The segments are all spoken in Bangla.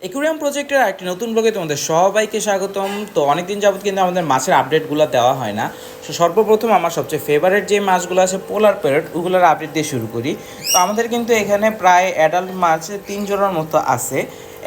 একুরিয়াম প্রজেক্টের একটি নতুন ব্লগে তোমাদের সবাইকে স্বাগতম। তো অনেকদিন যাবত কিন্তু আমাদের মাছের আপডেটগুলো দেওয়া হয় না। তো সর্বপ্রথম আমার সবচেয়ে ফেভারিট যে মাছগুলো আছে পোলার প্যারট, ওগুলোর আপডেট দিয়ে শুরু করি। তো আমাদের কিন্তু এখানে প্রায় অ্যাডাল্ট মাছ 3 জোড়ার মতো আছে।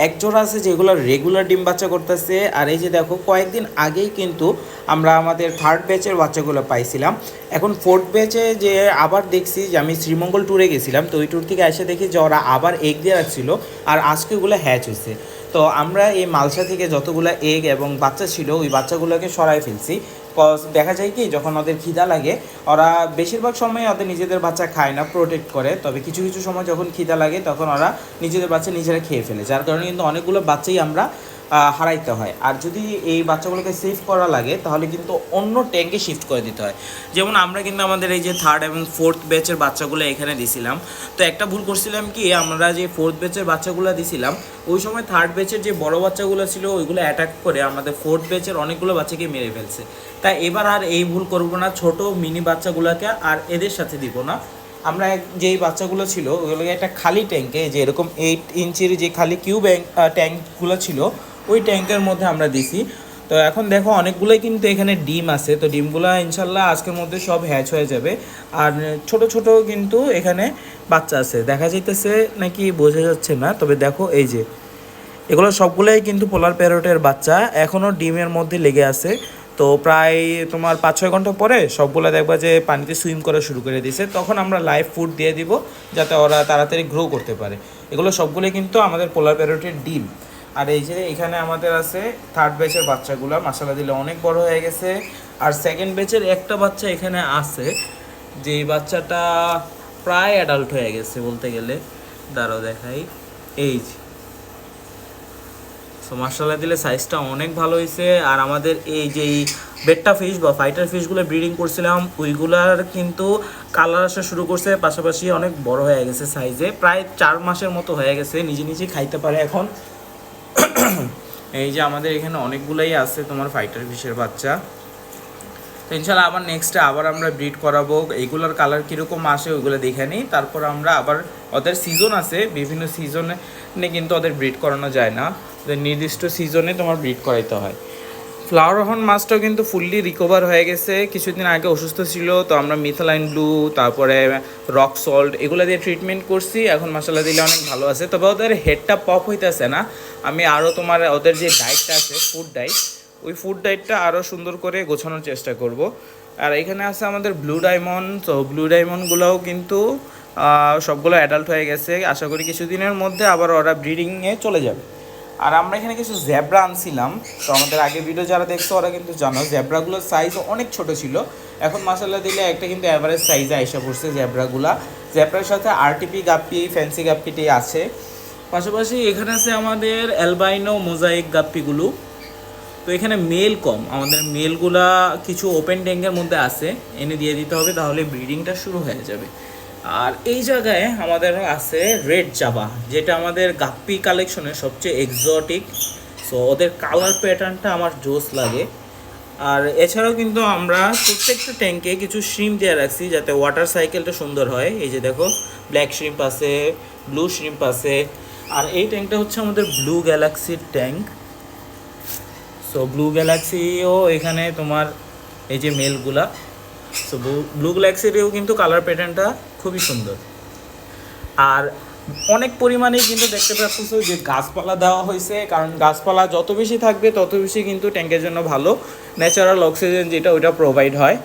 এক জোড়া আছে যেগুলো রেগুলার ডিম বাচ্চা করতেছে। আর এই যে দেখো, কয়েকদিন আগেই কিন্তু আমরা আমাদের থার্ড ব্যাচের বাচ্চাগুলো পাইছিলাম। এখন ফোর্থ ব্যাচে যে আবার দেখছি যে আমি শ্রীমঙ্গল ট্যুরে গেছিলাম, তো ওই ট্যুর থেকে এসে দেখি যে ওরা আবার এগ দিয়ে রাখছিল আর আজকে ওগুলো হ্যাচ হয়েছে। তো আমরা এই মালসা থেকে যতগুলো এগ এবং বাচ্চা ছিল ওই বাচ্চাগুলোকে সরাই ফেলছি। কজ দেখা যায় কি, যখন ওদের খিদা লাগে ওরা বেশিরভাগ সময় ওদের নিজেদের বাচ্চা খায় না, প্রোটেক্ট করে। তবে কিছু কিছু সময় যখন খিদা লাগে তখন ওরা নিজেদের বাচ্চা নিজেরা খেয়ে ফেলে, যার কারণে কিন্তু অনেকগুলো বাচ্চাই আমরা হারাইতে হয়। আর যদি এই বাচ্চাগুলোকে সেভ করা লাগে তাহলে কিন্তু অন্য ট্যাঙ্কে শিফট করে দিতে হয়। যেমন আমরা কিন্তু আমাদের এই যে থার্ড এবং ফোর্থ ব্যাচের বাচ্চাগুলো এখানে দিছিলাম। তো একটা ভুল করছিলাম কি, আমরা যে ফোর্থ ব্যাচের বাচ্চাগুলো দিছিলাম ওই সময় থার্ড ব্যাচের যে বড় বাচ্চাগুলো ছিল ওইগুলো অ্যাটাক করে আমাদের ফোর্থ ব্যাচের অনেকগুলো বাচ্চাকে মেরে ফেলছে। তাই এবার আর এই ভুল করব না, ছোট মিনি বাচ্চাগুলোকে আর এদের সাথে দিব না। আমরা যেই বাচ্চাগুলো ছিল ওগুলোকে একটা খালি ট্যাঙ্কে, যে এরকম 8 ইঞ্চির যে খালি কিউব ট্যাঙ্কগুলো ছিল ওই ট্যাঙ্কের মধ্যে আমরা দিছি। তো এখন দেখো অনেকগুলোই কিন্তু এখানে ডিম আছে, তো ডিমগুলো ইনশাল্লাহ আজকের মধ্যে সব হ্যাচ হয়ে যাবে। আর ছোট ছোট কিন্তু এখানে বাচ্চা আছে, দেখা যাইতেছে নাকি বোঝা যাচ্ছে না, তবে দেখো এই যে এগুলো সবগুলোই কিন্তু পোলার প্যারটের বাচ্চা, এখনও ডিমের মধ্যে লেগে আছে। তো প্রায় তোমার 5-6 ঘন্টা পরে সবগুলো দেখবা যে পানিতে সুইম করা শুরু করে দিয়েছে, তখন আমরা লাইভ ফুড দিয়ে দিব যাতে ওরা তাড়াতাড়ি গ্রো করতে পারে। এগুলো সবগুলোই কিন্তু আমাদের পোলার প্যারটের ডিম। আর এই যে এখানে আমাদের আছে থার্ড ব্যাচের বাচ্চাগুলো, মাশাআল্লাহ দিলে অনেক বড় হয়ে গেছে। আর সেকেন্ড ব্যাচের একটা বাচ্চা এখানে আছে, যেই বাচ্চাটা প্রায় অ্যাডাল্ট হয়ে গেছে বলতে গেলে। দাঁড়াও দেখাই, এই যে। সো মাশাআল্লাহ দিলে সাইজটা অনেক ভালো হয়েছে। আর আমাদের এই যে বেট্টা ফিশ বা ফাইটার ফিশগুলো ব্রিডিং করছিলাম ওইগুলার কিন্তু কালার আসা শুরু করছে, পাশাপাশি অনেক বড় হয়ে গেছে সাইজে, প্রায় 4 মাসের মতো হয়ে গেছে, নিজে নিজে খাইতে পারে এখন। এই যে আমাদের এখানে অনেকগুলাই আছে তোমার ফাইটার ফিশের বাচ্চা। তো ইনশাল্লাহ আবার নেক্সটে আবার আমরা ব্রিড করাবো, এইগুলোর কালার কীরকম আসে ওইগুলো দেখে নিই, তারপর আমরা আবার ওদের সিজন আছে, বিভিন্ন সিজনে কিন্তু ওদের ব্রিড করানো যায় না, ওদের নির্দিষ্ট সিজনে তোমার ব্রিড করাইতে হয়। ফ্লাওয়ার হর্ন মাছটাও কিন্তু ফুললি রিকভার হয়ে গেছে, কিছুদিন আগে অসুস্থ ছিল, তো আমরা মিথালাইন ব্লু তারপরে রক সল্ট এগুলো দিয়ে ট্রিটমেন্ট করছি, এখন মাশাআল্লাহ দিলে অনেক ভালো আছে। তবে ওদের হেডটা পপ হইতেছে না, আমি আরও তোমার ওদের যে ডায়েটটা আছে ফুড ডায়েট, ওই ফুড ডায়েটটা আরও সুন্দর করে গোছানোর চেষ্টা করব। আর এখানে আছে আমাদের ব্লু ডায়মন্ড, তো ব্লু ডায়মন্ডগুলোও কিন্তু সবগুলো অ্যাডাল্ট হয়ে গেছে, আশা করি কিছুদিনের মধ্যে আবার ওরা ব্রিডিংয়ে চলে যাবে। আর আমরা এখানে কিছু জ্যাব্রা আনছিলাম, তো আমাদের আগে ভিডিও যারা দেখছো ওরা কিন্তু জানো জ্যাব্রাগুলোর সাইজ অনেক ছোট ছিল, এখন মাশাআল্লাহ দিলে একটা কিন্তু অ্যাভারেজ সাইজে আইসা পড়ছে জ্যাব্রাগুলা। জ্যাব্রার সাথে আরটিপি গাপ্পি, ফ্যান্সি গাপ্পিটি আছে, পাশাপাশি এখানে আছে আমাদের অ্যালবাইনো মোজাইক গাপ্পিগুলো। তো এখানে মেল কম, আমাদের মেলগুলা কিছু ওপেন ট্যাঙ্কের মধ্যে আছে, এনে দিয়ে দিতে হবে, তাহলে ব্রিডিংটা শুরু হয়ে যাবে। আর এই জায়গায় আমাদের আছে রেড জাভা, যেটা আমাদের গাপ্পি কালেকশনের সবচেয়ে এক্সোটিক। সো ওদের কালার প্যাটার্নটা আমার জোস লাগে। আর এছাড়াও কিন্তু আমরা প্রত্যেকটা ট্যাঙ্কে কিছু শ্রিম্প দিয়ে রাখছি যাতে ওয়াটার সাইকেলটা সুন্দর হয়। এই যে দেখো, ব্ল্যাক শ্রিম্প আছে, ব্লু শ্রিম্প আছে। আর এই ট্যাঙ্কটা হচ্ছে আমাদের ব্লু গ্যালাক্সির ট্যাঙ্ক। সো ব্লু গ্যালাক্সিও এখানে তোমার এই যে মেলগুলা, সো ব্লু গ্যালাক্সিরও কিন্তু কালার প্যাটার্নটা খুবই সুন্দর। আর অনেক পরিমাণেই কিন্তু দেখতে পাচ্ছ যে গাছপালা দেওয়া হয়েছে, কারণ গাছপালা যত বেশি থাকবে তত বেশি কিন্তু ট্যাঙ্কের জন্য ভালো, ন্যাচারাল অক্সিজেন যেটা ওইটা প্রোভাইড হয়।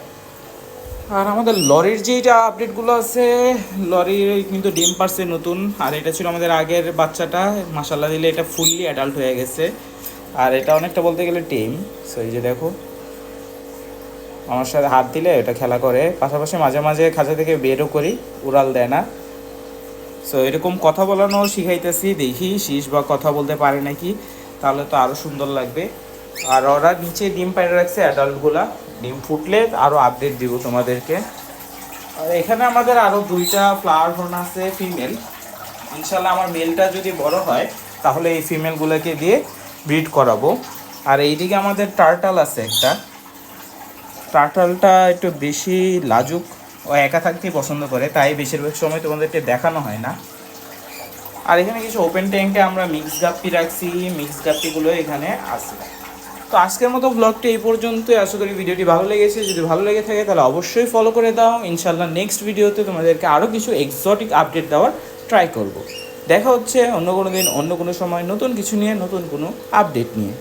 আর আমাদের লরির যেটা আপডেটগুলো আছে, লরির কিন্তু ডিম পারছে নতুন, আর এটা ছিল আমাদের আগের বাচ্চাটা, মাশাআল্লাহ দিলে এটা ফুললি অ্যাডাল্ট হয়ে গেছে। আর এটা অনেকটা বলতে গেলে টেম। সো এই যে দেখো, আমার সাথে হাত দিলে এটা খেলা করে, পাশাপাশি মাঝে মাঝে খাঁচা থেকে বেরও করি, উড়াল দেয় না। সো এরকম কথা বলানো শিখাইতেছি, দেখি শীষ বা কথা বলতে পারে নাকি, তাহলে তো আরও সুন্দর লাগবে। আর ওরা নিচে ডিম পাইরে রাখছে অ্যাডাল্টগুলা, ডিম ফুটলে আরও আপডেট দিব তোমাদেরকে। আর এখানে আমাদের আরও 2টা ফ্লাওয়ার হর্ন আছে ফিমেল, ইনশাল্লাহ আমার মেলটা যদি বড় হয় তাহলে এই ফিমেলগুলোকে দিয়ে ব্রিড করাবো। আর এইদিকে আমাদের টার্টাল আছে একটা, টার্টালটা একটু বেশি লাজুক, ও একা থাকতেই পছন্দ করে, তাই বেশিরভাগ সময় তোমাদেরকে দেখানো হয় না। আর এখানে কিছু ওপেন ট্যাঙ্কে আমরা মিক্স গাপ্পি রাখছি, মিক্স গাপ্পিগুলো এখানে আছে। তো আজকের মতো ব্লগটি এই পর্যন্তই। আশা করি ভিডিওটি ভালো লেগেছে। যদি ভালো লেগে থাকে তাহলে অবশ্যই ফলো করে দাও। ইনশাল্লাহ নেক্সট ভিডিওতে তোমাদেরকে আরও কিছু এক্সোটিক আপডেট দেওয়ার ট্রাই করব। দেখা হচ্ছে অন্য কোনো দিন, অন্য কোনো সময়, নতুন কিছু নিয়ে, নতুন কোনো আপডেট নিয়ে।